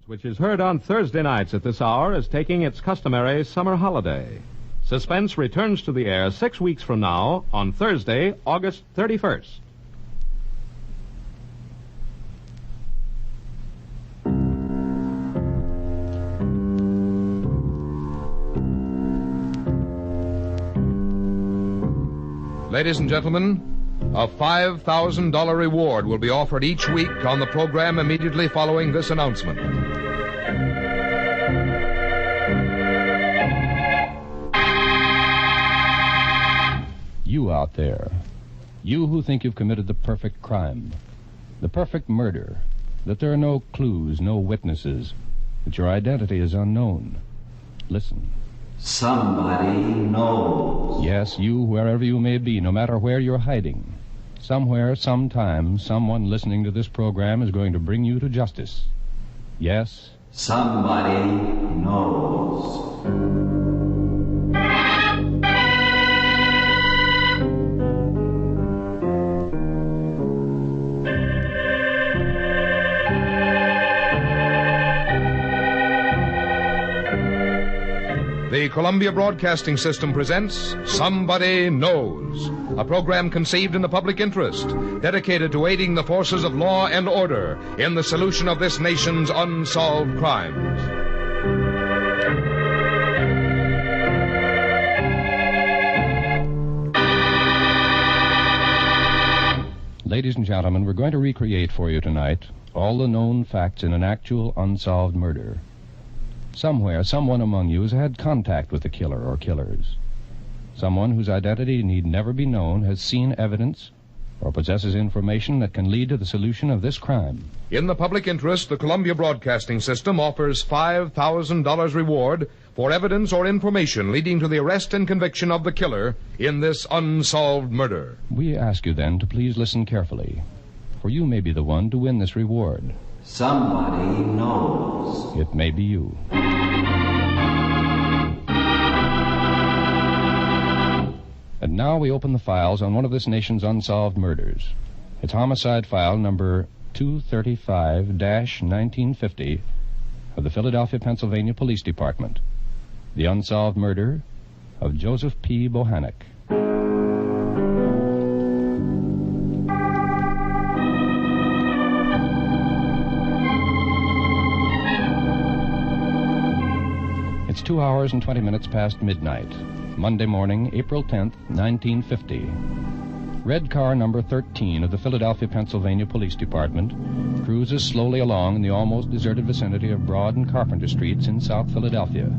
which is heard on Thursday nights at this hour, is taking its customary summer holiday. Suspense returns to the air 6 weeks from now on Thursday, August 31st. Ladies and gentlemen, a $5,000 reward will be offered each week on the program immediately following this announcement. You out there, you who think you've committed the perfect crime, the perfect murder, that there are no clues, no witnesses, that your identity is unknown. Listen. Somebody knows. Yes, you, wherever you may be, no matter where you're hiding. Somewhere, sometime, someone listening to this program is going to bring you to justice. Yes? Somebody knows. The Columbia Broadcasting System presents Somebody Knows, a program conceived in the public interest, dedicated to aiding the forces of law and order in the solution of this nation's unsolved crimes. Ladies and gentlemen, we're going to recreate for you tonight all the known facts in an actual unsolved murder. Somewhere, someone among you has had contact with the killer or killers. Someone whose identity need never be known has seen evidence or possesses information that can lead to the solution of this crime. In the public interest, the Columbia Broadcasting System offers $5,000 reward for evidence or information leading to the arrest and conviction of the killer in this unsolved murder. We ask you then to please listen carefully, for you may be the one to win this reward. Somebody knows. It may be you. And now we open the files on one of this nation's unsolved murders. It's homicide file number 235-1950 of the Philadelphia, Pennsylvania Police Department. The unsolved murder of Joseph P. Bohanek. It's 2 hours and 20 minutes past midnight. Monday morning, April 10th, 1950. Red car number 13 of the Philadelphia, Pennsylvania Police Department cruises slowly along in the almost deserted vicinity of Broad and Carpenter Streets in South Philadelphia.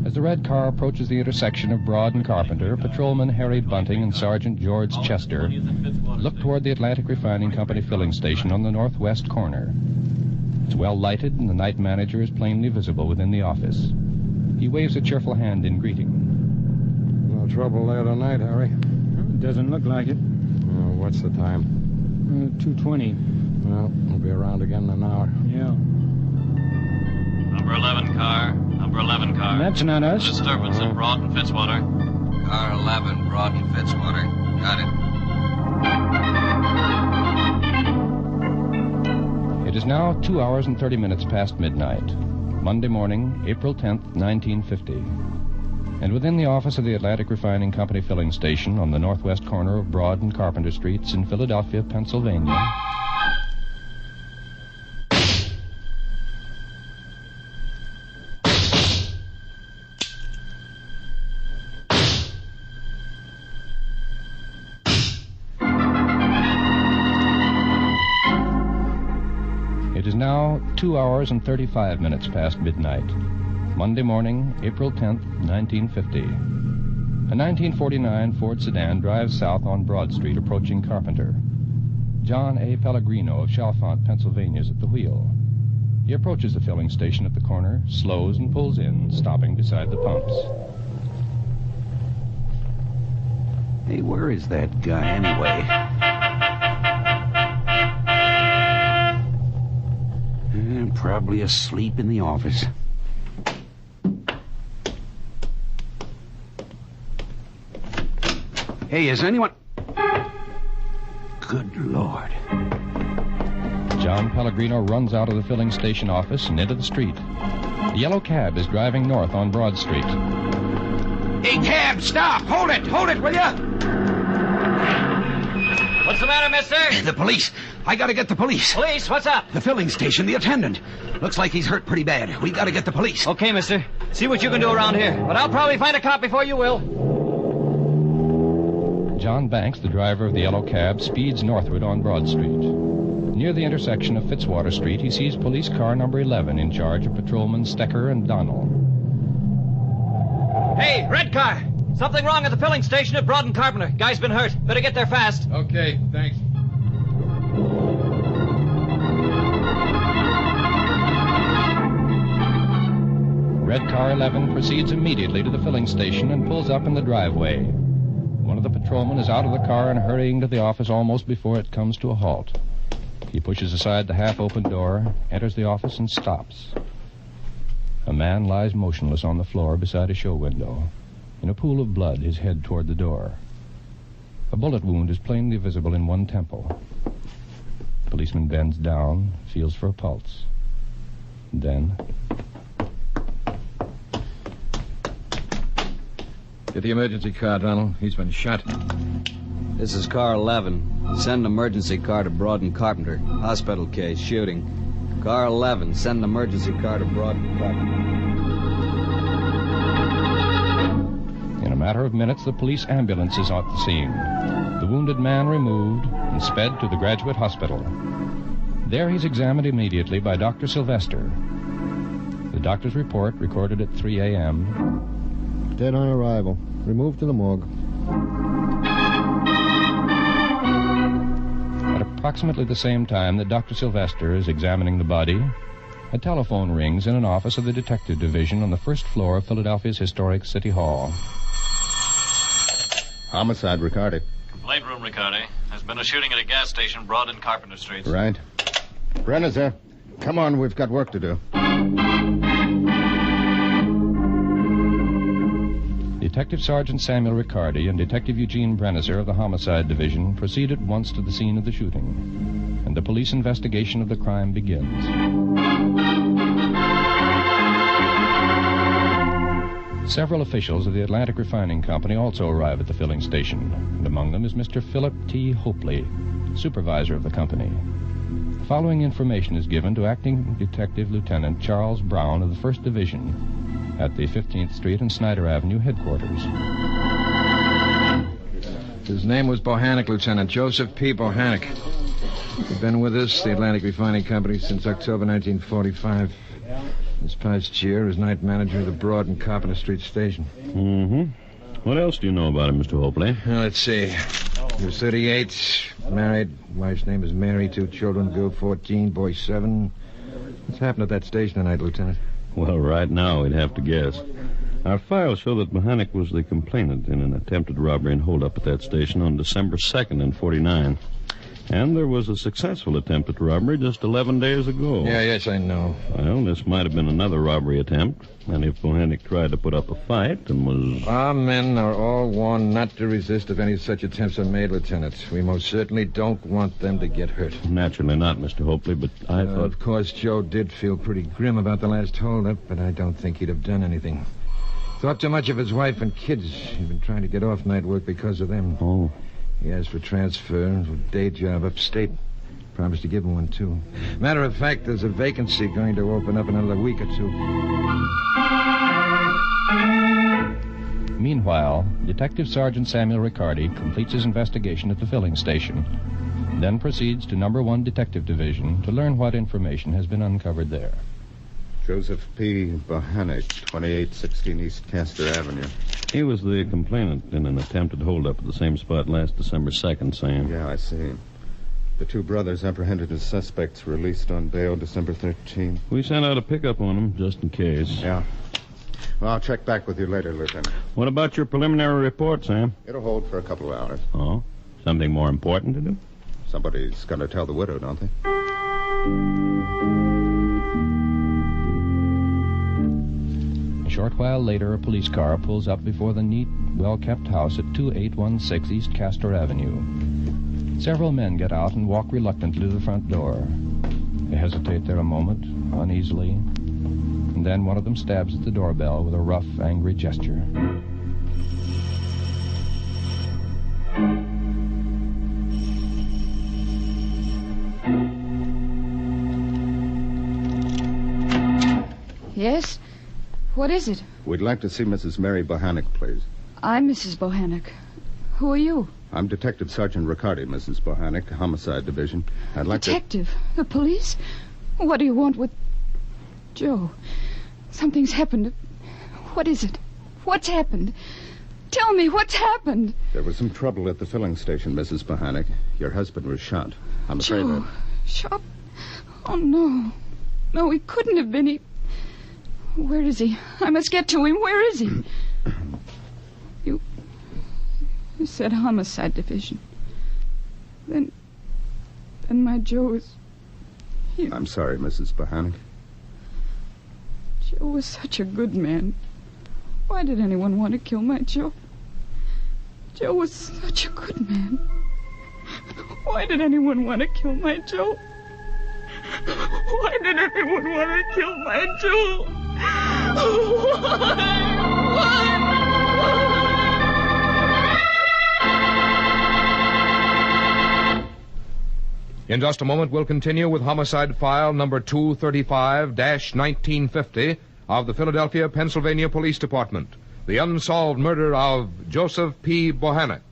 As the red car approaches the intersection of Broad and Carpenter, Patrolman Harry Bunting and Sergeant George Chester look toward the Atlantic Refining Company filling station on the northwest corner. It's well lighted, and the night manager is plainly visible within the office. He waves a cheerful hand in greeting. No trouble there tonight, Harry? It doesn't look like it. What's the time? 2:20. Well, we'll be around again in an hour. Yeah. Number 11 car. Number 11 car. That's not us. Disturbance at Broad and Fitzwater. Car 11, Broad and Fitzwater. Got it. It is now 2 hours and 30 minutes past midnight. Monday morning, April 10th, 1950. And within the office of the Atlantic Refining Company filling station on the northwest corner of Broad and Carpenter Streets in Philadelphia, Pennsylvania. It is now 2 hours and 35 minutes past midnight. Monday morning, April 10th, 1950. A 1949 Ford sedan drives south on Broad Street, approaching Carpenter. John A. Pellegrino of Chalfont, Pennsylvania, is at the wheel. He approaches the filling station at the corner, slows and pulls in, stopping beside the pumps. Hey, where is that guy anyway? Probably asleep in the office. Hey, is anyone... Good Lord. John Pellegrino runs out of the filling station office and into the street. The yellow cab is driving north on Broad Street. Hey, cab, stop! Hold it, will ya? What's the matter, mister? The police. I gotta get the police. Police, what's up? The filling station, the attendant. Looks like he's hurt pretty bad. We gotta get the police. Okay, mister. See what you can do around here. But I'll probably find a cop before you will. John Banks, the driver of the yellow cab, speeds northward on Broad Street. Near the intersection of Fitzwater Street, he sees police car number 11 in charge of patrolmen Stecker and Donnell. Hey, red car! Something wrong at the filling station at Broad and Carpenter. Guy's been hurt. Better get there fast. Okay, thanks. Red car 11 proceeds immediately to the filling station and pulls up in the driveway. One of the patrolmen is out of the car and hurrying to the office almost before it comes to a halt. He pushes aside the half-open door, enters the office, and stops. A man lies motionless on the floor beside a show window. In a pool of blood, his head toward the door. A bullet wound is plainly visible in one temple. The policeman bends down, feels for a pulse. Then... Get the emergency car, Donald. He's been shot. This is car 11. Send emergency car to Broad and Carpenter. Hospital case, shooting. Car 11, send emergency car to Broad and Carpenter. In a matter of minutes, the police ambulance is at the scene. The wounded man removed and sped to the Graduate Hospital. There he's examined immediately by Dr. Sylvester. The doctor's report, recorded at 3 a.m., dead on arrival. Removed to the morgue. At approximately the same time that Dr. Sylvester is examining the body, a telephone rings in an office of the Detective Division on the first floor of Philadelphia's historic City Hall. Homicide, Riccardi. Complaint room, Riccardi. There's been a shooting at a gas station, Broad and Carpenter Streets. Right. Brenner's there. Come on, we've got work to do. Detective Sergeant Samuel Riccardi and Detective Eugene Brennizer of the Homicide Division proceed at once to the scene of the shooting, and the police investigation of the crime begins. Several officials of the Atlantic Refining Company also arrive at the filling station, and among them is Mr. Philip T. Hopley, supervisor of the company. The following information is given to Acting Detective Lieutenant Charles Brown of the 1st Division at the 15th Street and Snyder Avenue headquarters. His name was Bohanek, Lieutenant. Joseph P. Bohanek. He'd been with us, the Atlantic Refining Company, since October 1945. This past year, as night manager of the Broad and Carpenter Street station. Mm-hmm. What else do you know about him, Mr. Hopley? Well, let's see. He was 38, married. Wife's name is Mary. 2 children, girl 14, boy 7. What's happened at that station tonight, Lieutenant? Well, right now, we'd have to guess. Our files show that Bohanek was the complainant in an attempted robbery and holdup at that station on December 2nd in 49. And there was a successful attempt at robbery just 11 days ago. Yes, I know. Well, this might have been another robbery attempt. And if Bohanek tried to put up a fight and was... Our men are all warned not to resist if any such attempts are made, Lieutenant. We most certainly don't want them to get hurt. Naturally not, Mr. Hopley, but I thought... Of course, Joe did feel pretty grim about the last holdup, but I don't think he'd have done anything. Thought too much of his wife and kids. He'd been trying to get off night work because of them. Oh. He asked for transfer, a day job upstate. Promised to give him one, too. Matter of fact, there's a vacancy going to open up in another week or two. Meanwhile, Detective Sergeant Samuel Riccardi completes his investigation at the filling station, then proceeds to No. 1 Detective Division to learn what information has been uncovered there. Joseph P. Bohanek, 2816 East Castor Avenue. He was the complainant in an attempted holdup at the same spot last December 2nd, Sam. Yeah, I see. The 2 brothers apprehended as suspects released on bail December 13th. We sent out a pickup on him, just in case. Yeah. Well, I'll check back with you later, Lieutenant. What about your preliminary report, Sam? It'll hold for a couple of hours. Oh? Something more important to do? Somebody's going to tell the widow, don't they? A short while later, a police car pulls up before the neat, well-kept house at 2816 East Castor Avenue. Several men get out and walk reluctantly to the front door. They hesitate there a moment, uneasily, and then one of them stabs at the doorbell with a rough, angry gesture. Yes? What is it? We'd like to see Mrs. Mary Bohanek, please. I'm Mrs. Bohanek. Who are you? I'm Detective Sergeant Riccardi, Mrs. Bohanek, Homicide Division. I'd like Detective? The police? What do you want with... Joe, something's happened. What is it? What's happened? Tell me, what's happened? There was some trouble at the filling station, Mrs. Bohanek. Your husband was shot. I'm afraid Joe, shot? Oh, no. No, he couldn't have been. Where is he? I must get to him. Where is he? You said Homicide Division. Then my Joe is here. I'm sorry, Mrs. Bohanek. Joe was such a good man. Why did anyone want to kill my Joe? Joe was such a good man. Why did anyone want to kill my Joe? Why did anyone want to kill my Joe? In just a moment, we'll continue with homicide file number 235-1950 of the Philadelphia, Pennsylvania Police Department. The unsolved murder of Joseph P. Bohanek.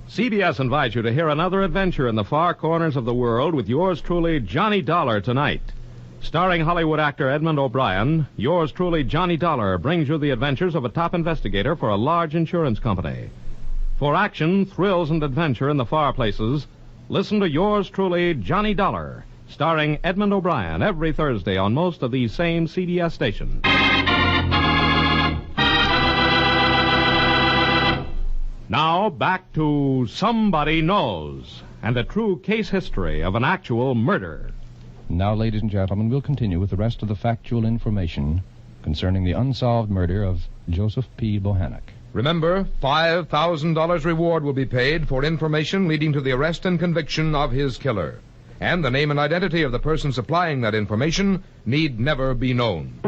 CBS invites you to hear another adventure in the far corners of the world with yours truly, Johnny Dollar, tonight. Starring Hollywood actor Edmund O'Brien, yours truly, Johnny Dollar, brings you the adventures of a top investigator for a large insurance company. For action, thrills, and adventure in the far places, listen to yours truly, Johnny Dollar, starring Edmund O'Brien, every Thursday on most of these same CBS stations. Now, back to Somebody Knows, and a true case history of an actual murder. Now, ladies and gentlemen, we'll continue with the rest of the factual information concerning the unsolved murder of Joseph P. Bohanek. Remember, $5,000 reward will be paid for information leading to the arrest and conviction of his killer. And the name and identity of the person supplying that information need never be known.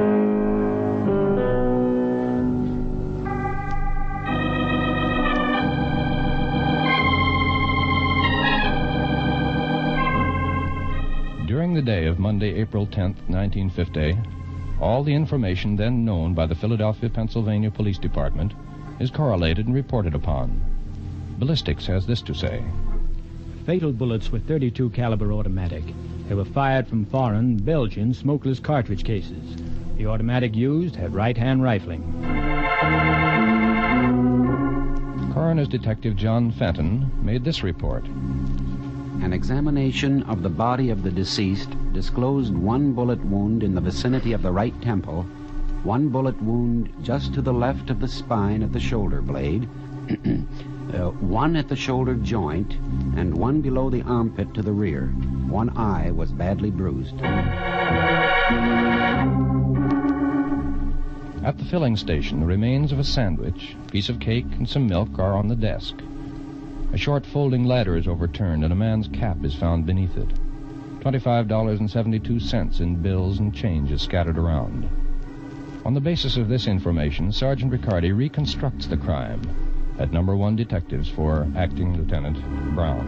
During the day of Monday, April 10th, 1950, all the information then known by the Philadelphia, Pennsylvania Police Department is correlated and reported upon. Ballistics has this to say. Fatal bullets were .32 caliber automatic. They were fired from foreign, Belgian, smokeless cartridge cases. The automatic used had right-hand rifling. Coroner's Detective John Fenton made this report. An examination of the body of the deceased disclosed one bullet wound in the vicinity of the right temple, one bullet wound just to the left of the spine at the shoulder blade, one at the shoulder joint, and one below the armpit to the rear. One eye was badly bruised. At the filling station, the remains of a sandwich, a piece of cake, and some milk are on the desk. A short folding ladder is overturned, and a man's cap is found beneath it. $25.72 in bills and change is scattered around. On the basis of this information, Sergeant Riccardi reconstructs the crime at number 1 detectives for Acting Lieutenant Brown.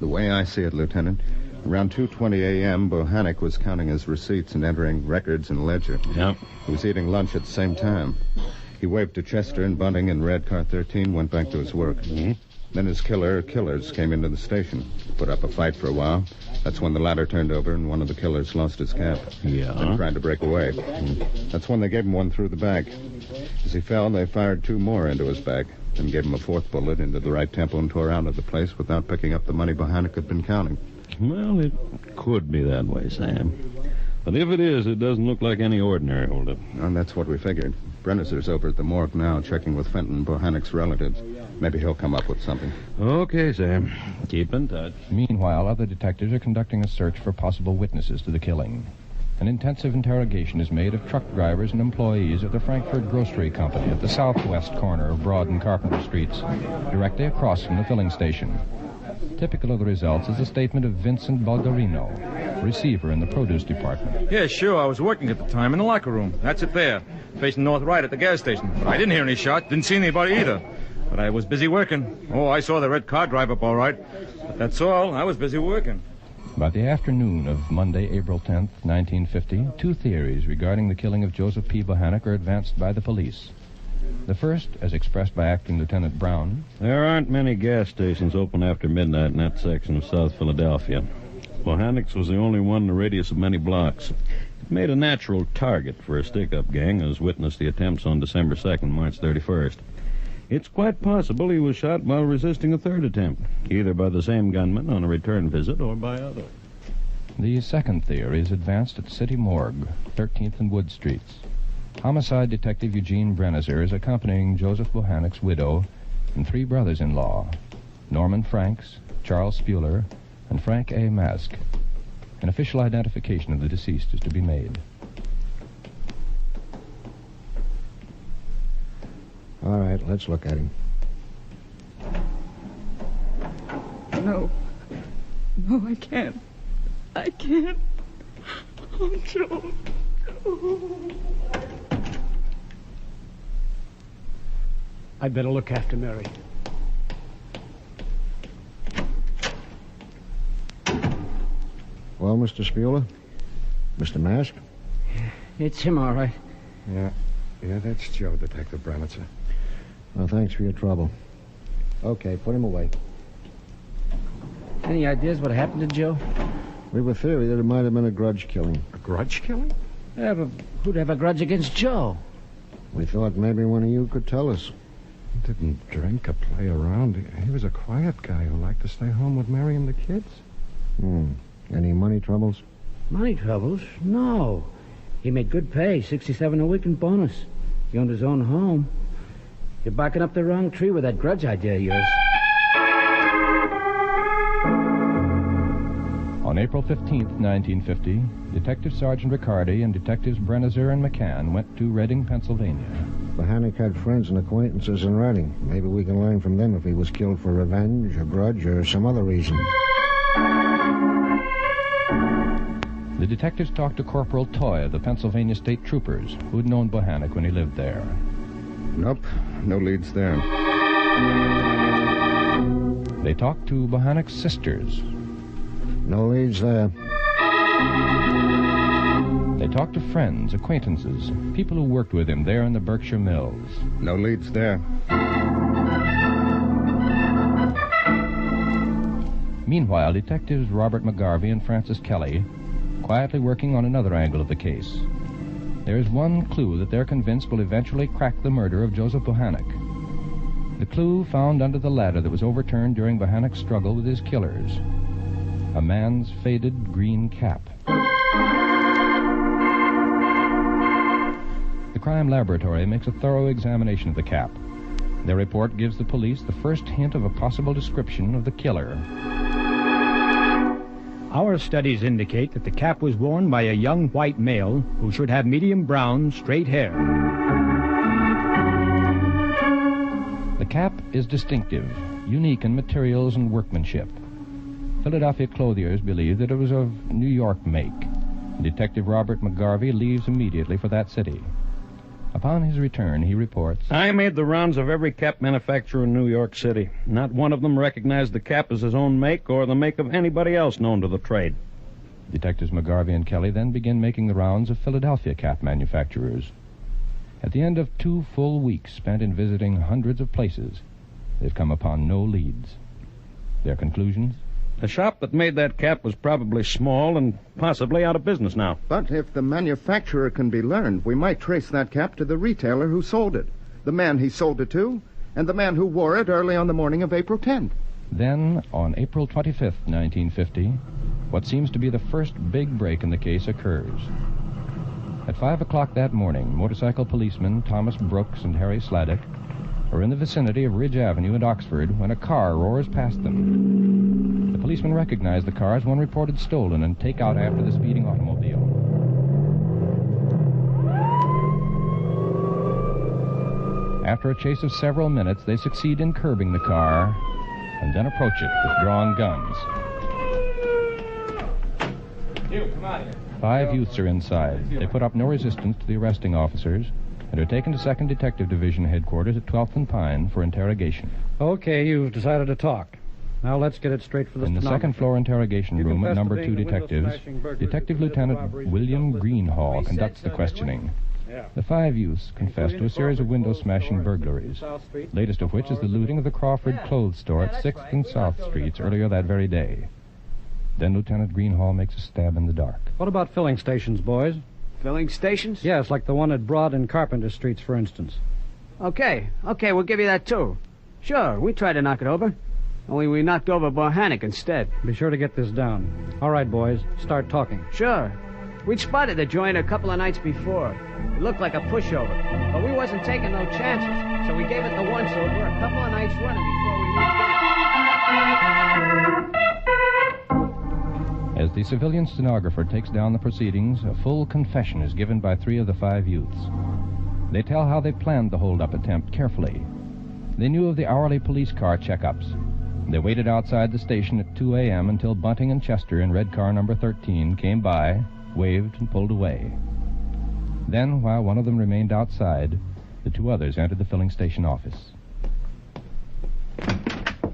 The way I see it, Lieutenant, around 2:20 a.m., Bohanek was counting his receipts and entering records in ledger. Yep. He was eating lunch at the same time. He waved to Chester and Bunting in red car 13, went back to his work. Mm-hmm. Then his killers came into the station, put up a fight for a while. That's when the ladder turned over and one of the killers lost his cap. Yeah. Then tried to break away. That's when they gave him one through the back. As he fell, they fired 2 more into his back, then gave him a 4th bullet into the right temple and tore out of the place without picking up the money Bohanek had been counting. Well, it could be that way, Sam. But if it is, it doesn't look like any ordinary holdup. And that's what we figured. Brenniser's over at the morgue now, checking with Fenton, Bohanek's relatives. Maybe he'll come up with something. Okay, Sam. Keep in touch. Meanwhile, other detectives are conducting a search for possible witnesses to the killing. An intensive interrogation is made of truck drivers and employees of the Frankfurt Grocery Company at the southwest corner of Broad and Carpenter Streets, directly across from the filling station. Typical of the results is the statement of Vincent Bulgarino, receiver in the produce department. Yeah, sure. I was working at the time in the locker room. That's it there, facing north right at the gas station. But I didn't hear any shots, didn't see anybody either. But I was busy working. Oh, I saw the red car drive up all right. But that's all. I was busy working. By the afternoon of Monday, April 10th, 1950, two theories regarding the killing of Joseph P. Bohanek are advanced by the police. The first, as expressed by Acting Lieutenant Brown. There aren't many gas stations open after midnight in that section of South Philadelphia. Bohanek's was the only one in a radius of many blocks. It made a natural target for a stick-up gang, as witnessed the attempts on December 2nd, March 31st. It's quite possible he was shot while resisting a third attempt, either by the same gunman on a return visit or by others. The second theory is advanced at City Morgue, 13th and Wood Streets. Homicide Detective Eugene Brennizer is accompanying Joseph Bohanek's widow and three brothers-in-law, Norman Franks, Charles Spuler, and Frank A. Mask. An official identification of the deceased is to be made. All right, let's look at him. No. No, I can't. I can't. Oh, Joe. I'd better look after Mary. Well, Mr. Spuler? Mr. Mask? It's him, all right. Yeah, that's Joe, Detective Branitzer. Well, thanks for your trouble. Okay, put him away. Any ideas what happened to Joe? We have a theory that it might have been a grudge killing. A grudge killing? Yeah, but who'd have a grudge against Joe? We thought maybe one of you could tell us. He didn't drink or play around. He was a quiet guy who liked to stay home with Mary and the kids. Any money troubles? Money troubles? No. He made good pay, $67 a week in bonus. He owned his own home. You're barking up the wrong tree with that grudge idea of yours. On April 15th, 1950, Detective Sergeant Riccardi and Detectives Brennizer and McCann went to Reading, Pennsylvania. Bohanek had friends and acquaintances in Reading. Maybe we can learn from them if he was killed for revenge, a grudge, or some other reason. The detectives talked to Corporal Toy of the Pennsylvania State Troopers, who had known Bohanek when he lived there. Nope, no leads there. They talked to Bohanek's sisters. No leads there. They talked to friends, acquaintances, people who worked with him there in the Berkshire Mills. No leads there. Meanwhile, detectives Robert McGarvey and Francis Kelly quietly working on another angle of the case. There is one clue that they're convinced will eventually crack the murder of Joseph Bohanek. The clue found under the ladder that was overturned during Bohanek's struggle with his killers. A man's faded green cap. The crime laboratory makes a thorough examination of the cap. Their report gives the police the first hint of a possible description of the killer. Our studies indicate that the cap was worn by a young white male who should have medium brown, straight hair. The cap is distinctive, unique in materials and workmanship. Philadelphia clothiers believe that it was of New York make. Detective Robert McGarvey leaves immediately for that city. Upon his return, he reports, I made the rounds of every cap manufacturer in New York City. Not one of them recognized the cap as his own make or the make of anybody else known to the trade. Detectives McGarvey and Kelly then begin making the rounds of Philadelphia cap manufacturers. At the end of 2 full weeks spent in visiting hundreds of places, they've come upon no leads. Their conclusions? The shop that made that cap was probably small and possibly out of business now. But if the manufacturer can be learned, we might trace that cap to the retailer who sold it, the man he sold it to, and the man who wore it early on the morning of April 10th. Then, on April 25th, 1950, what seems to be the first big break in the case occurs. At 5 o'clock that morning, motorcycle policemen Thomas Brooks and Harry Sladek are in the vicinity of Ridge Avenue in Oxford when a car roars past them. The policemen recognize the car as one reported stolen and take out after the speeding automobile. After a chase of several minutes, they succeed in curbing the car and then approach it with drawn guns. You, come out here. 5 youths are inside. They put up no resistance to the arresting officers and are taken to 2nd Detective Division headquarters at 12th and Pine for interrogation. Okay, you've decided to talk. Now let's get it straight for the In the stenographer. 2nd floor interrogation room at number 2 detectives, Detective Lieutenant William Greenhall conducts the questioning. The 5 youths confess to a series of window-smashing burglaries, latest of which is the looting of the Crawford clothes store at 6th and South Streets earlier that very day. Then Lieutenant Greenhall makes a stab in the dark. What about filling stations, boys? Filling stations? Yes, like the one at Broad and Carpenter Streets, for instance. Okay, we'll give you that, too. Sure, we tried to knock it over. Only we knocked over Bohanek instead. Be sure to get this down. All right, boys, start talking. Sure. We'd spotted the joint a couple of nights before. It looked like a pushover, but we wasn't taking no chances, so we gave it the once-over a couple of nights running before we moved in. As the civilian stenographer takes down the proceedings, a full confession is given by 3 of the 5 youths. They tell how they planned the hold-up attempt carefully. They knew of the hourly police car checkups. They waited outside the station at 2 a.m. until Bunting and Chester in red car number 13 came by, waved, and pulled away. Then, while one of them remained outside, the 2 others entered the filling station office.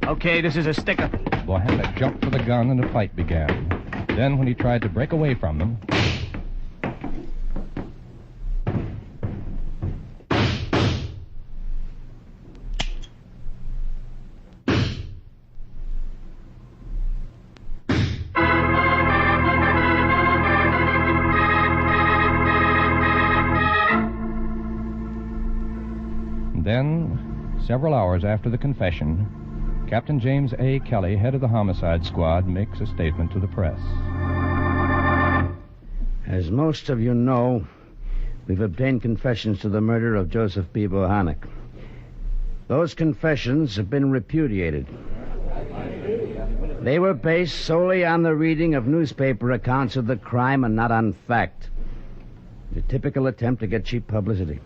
Okay, this is a sticker. Bohanek jumped for the gun and a fight began. Then, when he tried to break away from them, several hours after the confession, Captain James A. Kelly, head of the homicide squad, makes a statement to the press. As most of you know, we've obtained confessions to the murder of Joseph P. Bohanek. Those confessions have been repudiated. They were based solely on the reading of newspaper accounts of the crime and not on fact. A typical attempt to get cheap publicity.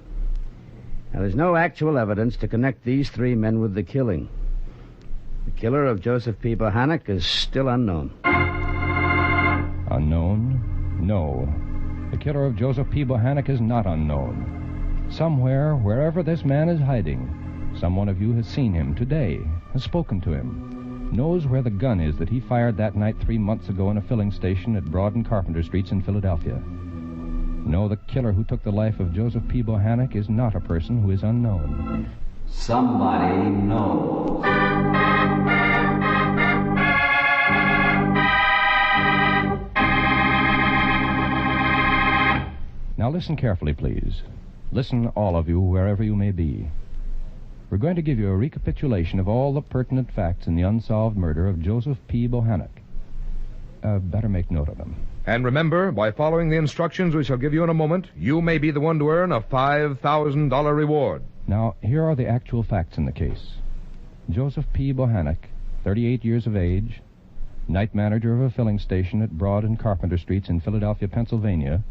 Now, there's no actual evidence to connect these 3 men with the killing. The killer of Joseph P. Bohanek is still unknown. Unknown? No. The killer of Joseph P. Bohanek is not unknown. Somewhere, wherever this man is hiding, someone of you has seen him today, has spoken to him, knows where the gun is that he fired that night 3 months ago in a filling station at Broad and Carpenter Streets in Philadelphia. No, the killer who took the life of Joseph P. Bohanek is not a person who is unknown. Somebody knows. Now listen carefully, please. Listen, all of you, wherever you may be. We're going to give you a recapitulation of all the pertinent facts in the unsolved murder of Joseph P. Bohanek. Better make note of them. And remember, by following the instructions we shall give you in a moment, you may be the one to earn a $5,000 reward. Now, here are the actual facts in the case. Joseph P. Bohanek, 38 years of age, night manager of a filling station at Broad and Carpenter Streets in Philadelphia, Pennsylvania,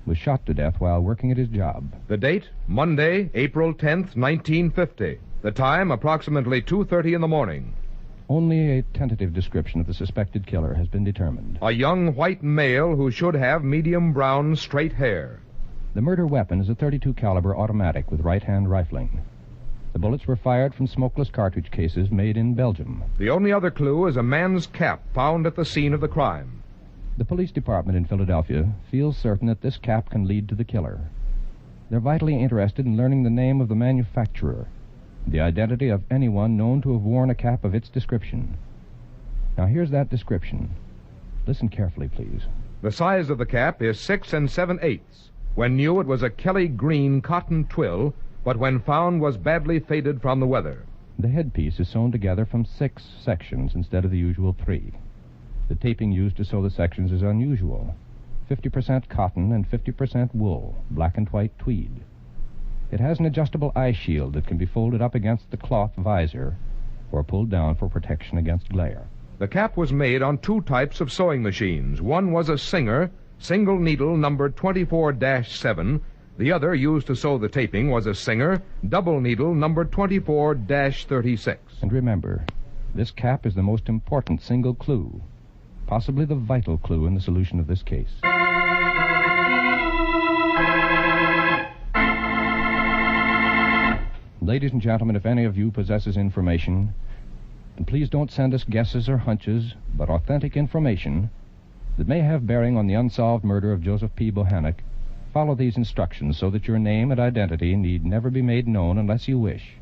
was shot to death while working at his job. The date, Monday, April 10th, 1950. The time, approximately 2:30 in the morning. Only a tentative description of the suspected killer has been determined. A young white male who should have medium brown straight hair. The murder weapon is a .32 caliber automatic with right-hand rifling. The bullets were fired from smokeless cartridge cases made in Belgium. The only other clue is a man's cap found at the scene of the crime. The police department in Philadelphia feels certain that this cap can lead to the killer. They're vitally interested in learning the name of the manufacturer, the identity of anyone known to have worn a cap of its description. Now, here's that description. Listen carefully, please. The size of the cap is 6 7/8. When new, it was a Kelly green cotton twill, but when found was badly faded from the weather. The headpiece is sewn together from 6 sections instead of the usual 3. The taping used to sew the sections is unusual. 50% cotton and 50% wool, black and white tweed. It has an adjustable eye shield that can be folded up against the cloth visor or pulled down for protection against glare. The cap was made on 2 types of sewing machines. One was a Singer, single needle numbered 24-7. The other, used to sew the taping, was a Singer, double needle numbered 24-36. And remember, This cap is the most important single clue, possibly the vital clue in the solution of this case. Ladies and gentlemen, if any of you possesses information, and please don't send us guesses or hunches, but authentic information that may have bearing on the unsolved murder of Joseph P. Bohanek, follow these instructions so that your name and identity need never be made known unless you wish.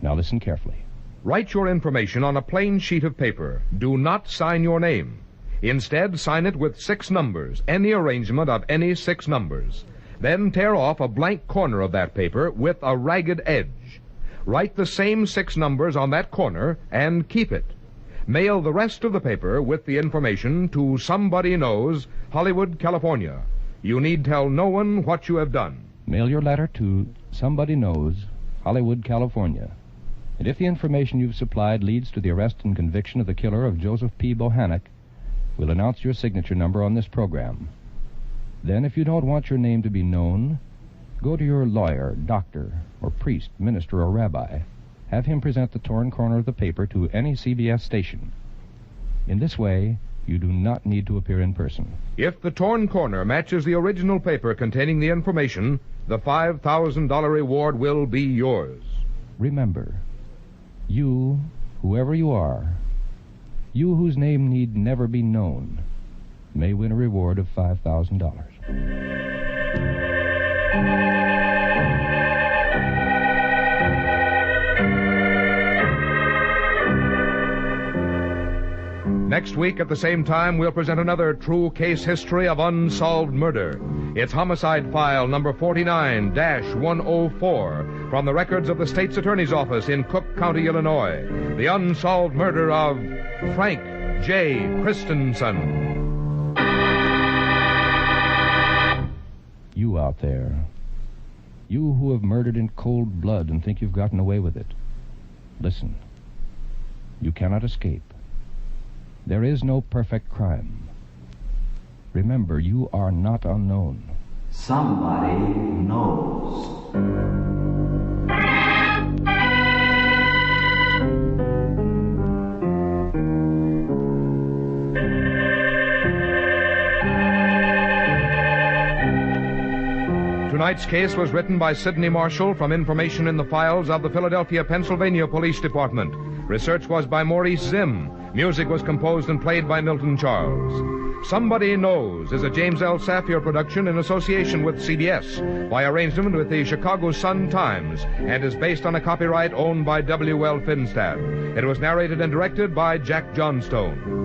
Now listen carefully. Write your information on a plain sheet of paper. Do not sign your name. Instead, sign it with 6 numbers, any arrangement of any 6 numbers. Then tear off a blank corner of that paper with a ragged edge. Write the same 6 numbers on that corner and keep it. Mail the rest of the paper with the information to Somebody Knows, Hollywood, California. You need tell no one what you have done. Mail your letter to Somebody Knows, Hollywood, California. And if the information you've supplied leads to the arrest and conviction of the killer of Joseph P. Bohanek, we'll announce your signature number on this program. Then, if you don't want your name to be known, go to your lawyer, doctor, or priest, minister, or rabbi. Have him present the torn corner of the paper to any CBS station. In this way, you do not need to appear in person. If the torn corner matches the original paper containing the information, the $5,000 reward will be yours. Remember, you, whoever you are, you whose name need never be known, may win a reward of $5,000. Next week at the same time, we'll present another true case history of unsolved murder. It's homicide file number 49-104 from the records of the state's attorney's office in Cook County, Illinois. The unsolved murder of Frank J. Christensen. You out there, you who have murdered in cold blood and think you've gotten away with it, listen. You cannot escape. There is no perfect crime. Remember, you are not unknown. Somebody knows. Tonight's case was written by Sidney Marshall from information in the files of the Philadelphia, Pennsylvania Police Department. Research was by Maurice Zim. Music was composed and played by Milton Charles. Somebody Knows is a James L. Safier production in association with CBS by arrangement with the Chicago Sun-Times and is based on a copyright owned by W.L. Finstad. It was narrated and directed by Jack Johnstone.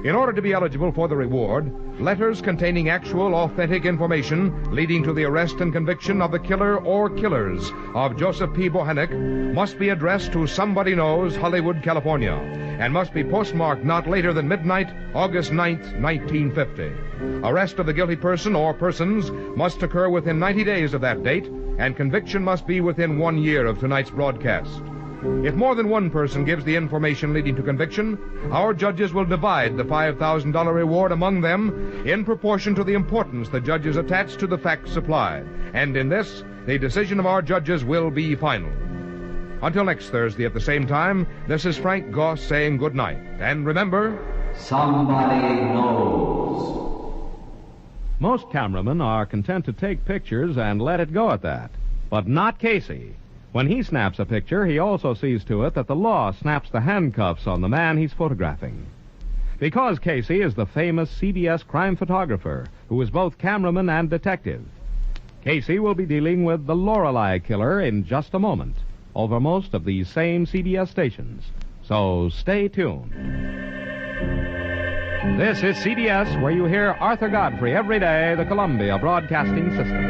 In order to be eligible for the reward, letters containing actual, authentic information leading to the arrest and conviction of the killer or killers of Joseph P. Bohanek must be addressed to Somebody Knows, Hollywood, California, and must be postmarked not later than midnight, August 9th, 1950. Arrest of the guilty person or persons must occur within 90 days of that date, and conviction must be within 1 year of tonight's broadcast. If more than one person gives the information leading to conviction, our judges will divide the $5,000 reward among them in proportion to the importance the judges attach to the facts supplied. And in this, the decision of our judges will be final. Until next Thursday at the same time, this is Frank Goss saying good night. And remember, somebody knows. Most cameramen are content to take pictures and let it go at that. But not Casey. When he snaps a picture, he also sees to it that the law snaps the handcuffs on the man he's photographing. Because Casey is the famous CBS crime photographer who is both cameraman and detective. Casey will be dealing with the Lorelei killer in just a moment over most of these same CBS stations. So stay tuned. This is CBS, where you hear Arthur Godfrey every day, the Columbia Broadcasting System.